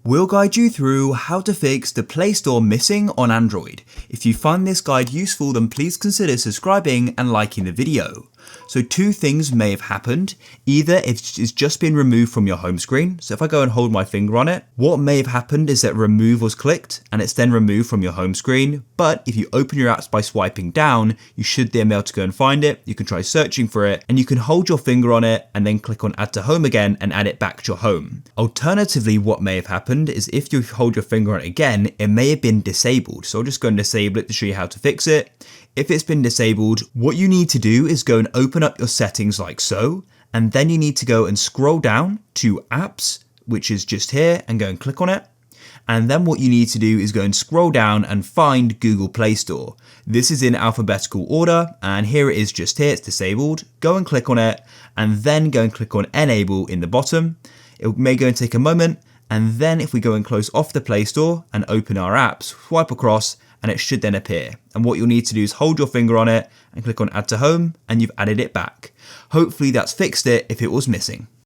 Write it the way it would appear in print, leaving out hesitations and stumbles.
We'll guide you through how to fix the Play Store missing on Android. If you find this guide useful, then please consider subscribing and liking the video. So two things may have happened. Either it's just been removed from your home screen. So if I go and hold my finger on it, what may have happened is that remove was clicked and it's then removed from your home screen. But if you open your apps by swiping down, you should then be able to go and find it. You can try searching for it and you can hold your finger on it and then click on add to home again and add it back to your home. Alternatively, what may have happened is if you hold your finger on it again, it may have been disabled. So I'll just go and disable it to show you how to fix it. If it's been disabled, what you need to do is go and open up your settings like so, and then you need to go and scroll down to apps, which is just here, and go and click on it. And then what you need to do is go and scroll down and find Google Play Store. This is in alphabetical order, and here it is just here, it's disabled. Go and click on it, and then go and click on enable in the bottom. It may go and take a moment, and then if we go and close off the Play Store and open our apps, swipe across, and it should then appear. And what you'll need to do is hold your finger on it and click on add to home, and you've added it back. Hopefully that's fixed it if it was missing.